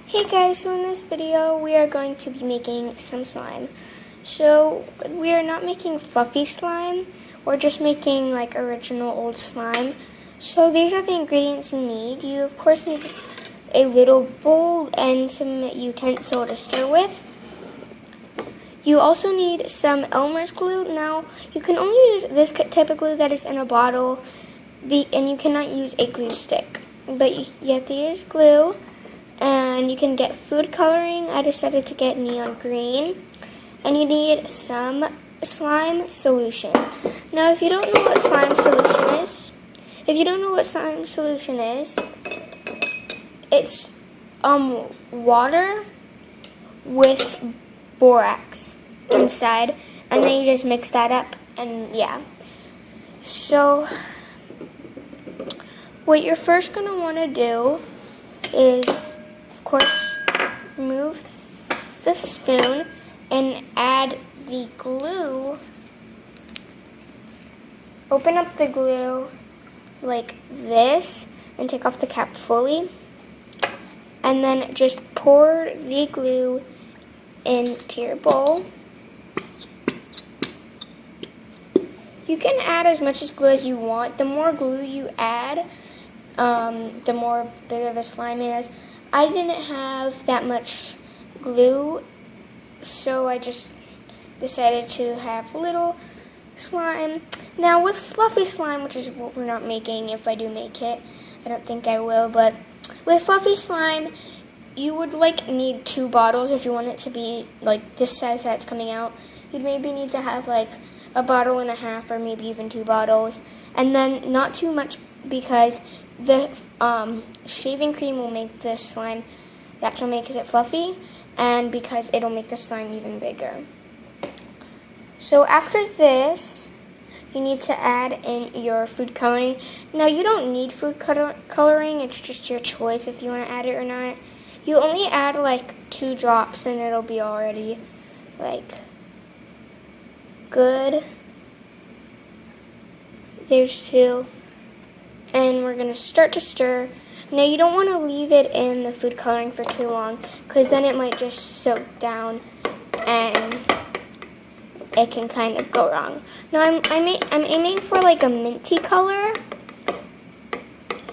Hey guys, so in this video we are going to be making some slime. So we are not making fluffy slime, we're just making like original old slime. So these are the ingredients you need. You of course need a little bowl and some utensil to stir with. You also need some Elmer's glue. Now you can only use this type of glue that is in a bottle, and you cannot use a glue stick. But you have to use glue. And you can get food coloring. I decided to get neon green. And you need some slime solution. Now, if you don't know what slime solution is, it's water with borax inside, and then you just mix that up, and yeah. So, what you're first going to want to do is, of course, remove the spoon and add the glue. Open up the glue like this and take off the cap fully. And then just pour the glue into your bowl. You can add as much glue as you want. The more glue you add, the more bigger the slime is. I didn't have that much glue, so I just decided to have little slime. Now with fluffy slime, which is what we're not making, if I do make it, I don't think I will, but with fluffy slime, you would need 2 bottles if you want it to be like this size that's coming out. You'd maybe need to have like a bottle and a half, or maybe even 2 bottles, and then not too much, because the shaving cream will make the slime, that's what makes it fluffy, and because it'll make the slime even bigger. So after this, you need to add in your food coloring. Now you don't need food coloring, it's just your choice if you want to add it or not. You only add like 2 drops and it'll be already good. There's 2. And we're going to start to stir. Now you don't want to leave it in the food coloring for too long, because then it might just soak down and it can kind of go wrong. Now I'm aiming for like a minty color,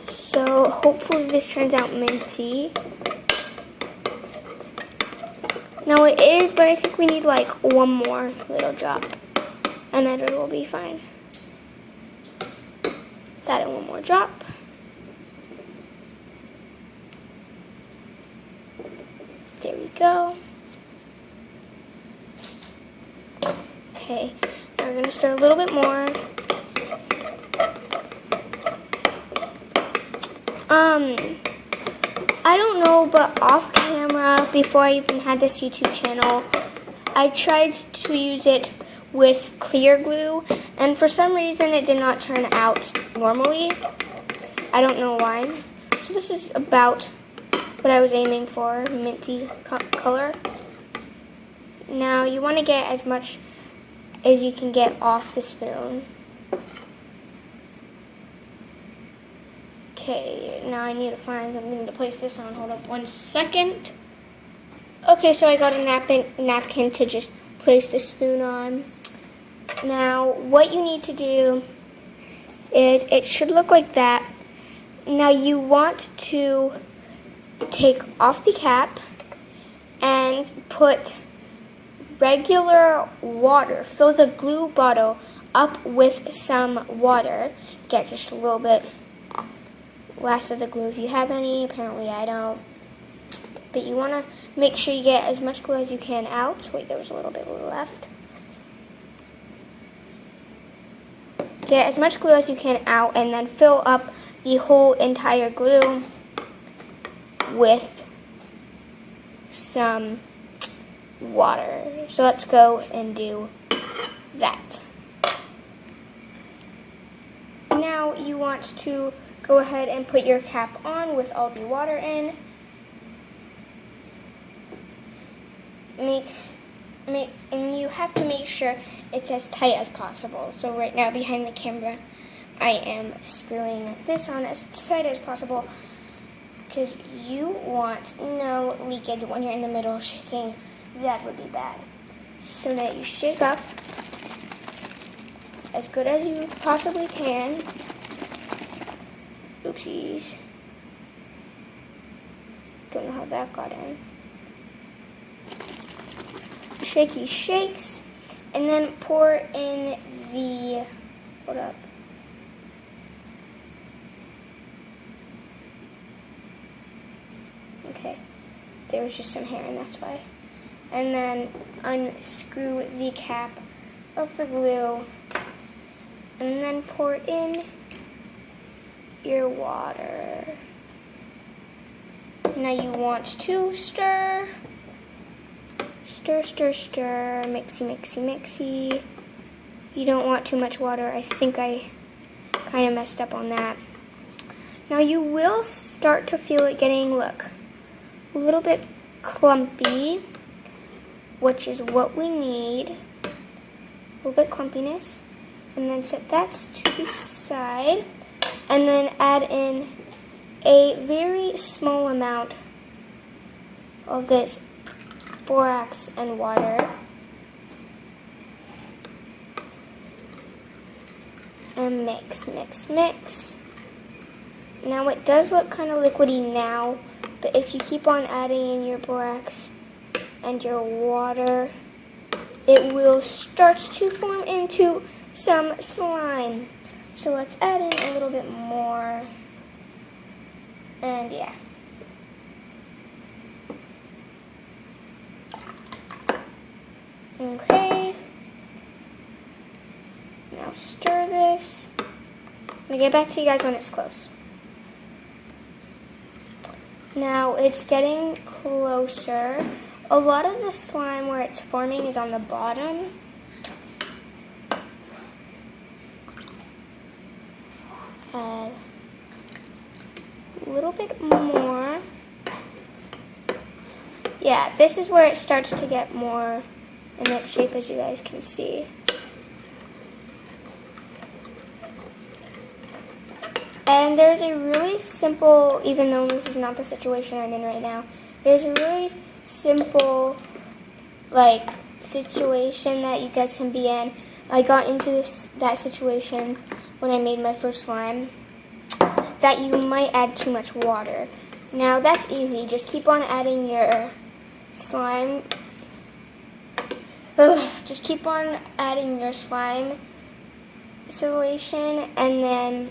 so hopefully this turns out minty. Now it is, but I think we need like 1 more little drop, and then it will be fine. Let's add in 1 more drop. There we go. Okay, now we're going to stir a little bit more. I don't know, but off camera, before I even had this YouTube channel, I tried to use it with clear glue, and for some reason it did not turn out normally. I don't know why. So this is about what I was aiming for, minty color. Now you want to get as much as you can get off the spoon. Okay, now I need to find something to place this on. Hold up 1 second. Okay, so I got a napkin to just place the spoon on. Now, what you need to do is, it should look like that. Now, you want to take off the cap and put regular water. Fill the glue bottle up with some water. Get just a little bit last of the glue if you have any. Apparently, I don't. But you want to make sure you get as much glue as you can out. Wait, there was a little bit left. Get as much glue as you can out, and then fill up the whole entire glue with some water. So let's go and do that. Now you want to go ahead and put your cap on with all the water in. And you have to make sure it's as tight as possible. So right now behind the camera, I am screwing this on as tight as possible. because you want no leakage when you're in the middle shaking. That would be bad. So now you shake up as good as you possibly can. Oopsies. Don't know how that got in. Shaky shakes, and then pour in the, hold up. Okay, there was just some hair and that's why. And then unscrew the cap of the glue, and then pour in your water. Now you want to stir. Stir, stir, stir, mixy, mixy, mixy. You don't want too much water. I think I kind of messed up on that. Now you will start to feel it getting, look, a little bit clumpy, which is what we need. A little bit clumpiness. And then set that to the side. And then add in a very small amount of this borax and water. And mix, mix, mix. Now it does look kind of liquidy now, but if you keep on adding in your borax and your water, it will start to form into some slime. So let's add in a little bit more. And yeah. Okay. Now stir this. I'll get back to you guys when it's close. Now it's getting closer. A lot of the slime where it's forming is on the bottom. Add a little bit more. Yeah, this is where it starts to get more in that shape, as you guys can see. And there's a really simple, even though this is not the situation I'm in right now, there's a really simple, situation that you guys can be in. I got into that situation when I made my first slime, that you might add too much water. Now that's easy. Just keep on adding your slime. Just keep on adding your slime solution, and then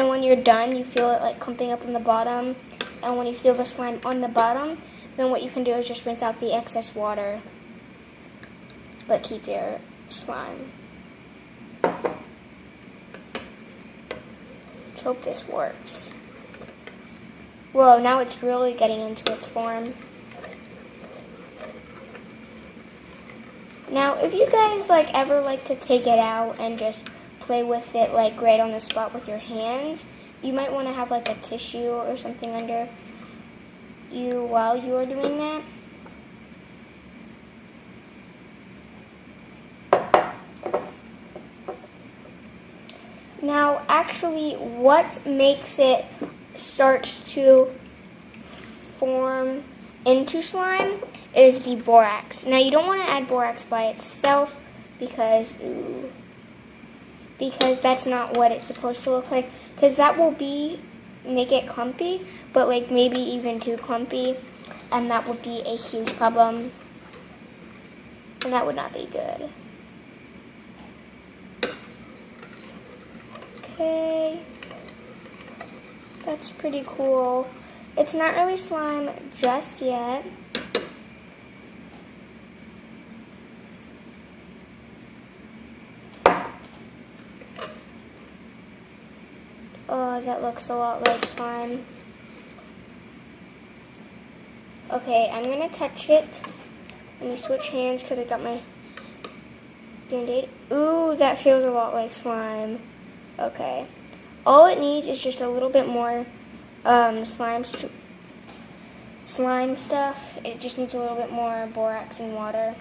when you're done, you feel it clumping up on the bottom. And when you feel the slime on the bottom, then what you can do is just rinse out the excess water, but keep your slime. Let's hope this works. Whoa, now it's really getting into its form. Now, if you guys ever like to take it out and just play with it right on the spot with your hands, you might want to have a tissue or something under you while you are doing that. Now, actually, what makes it start to form into slime is the borax. Now, you don't want to add borax by itself because that's not what it's supposed to look like. Because that will make it clumpy, but maybe even too clumpy, and that would be a huge problem, and that would not be good. Okay, that's pretty cool. It's not really slime just yet. Oh, that looks a lot like slime. Okay, I'm gonna touch it. Let me switch hands because I got my Band-Aid. Ooh, that feels a lot like slime. Okay. All it needs is just a little bit more slime stuff. It just needs a little bit more borax and water.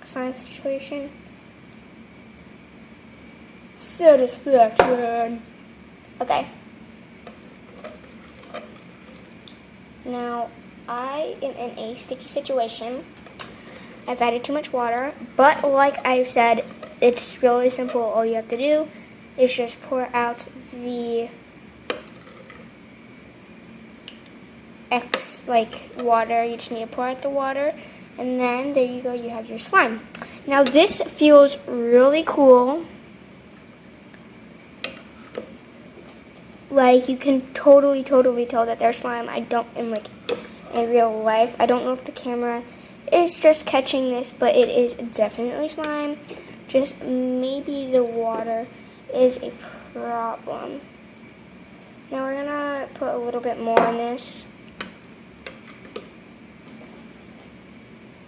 Slime situation. satisfaction. Okay. Now, I am in a sticky situation. I've added too much water, but like I've said, it's really simple. All you have to do is just pour out the water. You just need to pour out the water, and then there you go, you have your slime. Now this feels really cool. Like, you can totally tell that there's slime. I don't, in real life, I don't know if the camera is just catching this, but it is definitely slime. Just maybe the water is a problem. Now we're gonna put a little bit more in this.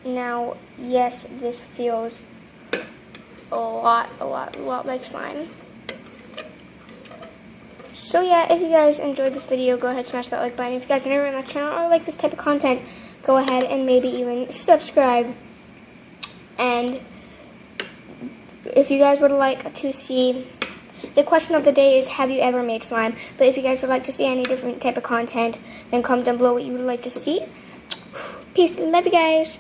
Now, yes, this feels a lot like slime. So yeah, if you guys enjoyed this video, go ahead and smash that like button. If you guys are new on my channel or like this type of content, go ahead and maybe even subscribe. And if you guys would like to see, the question of the day is, have you ever made slime? But if you guys would like to see any different type of content, then comment down below what you would like to see. Peace. Love you guys.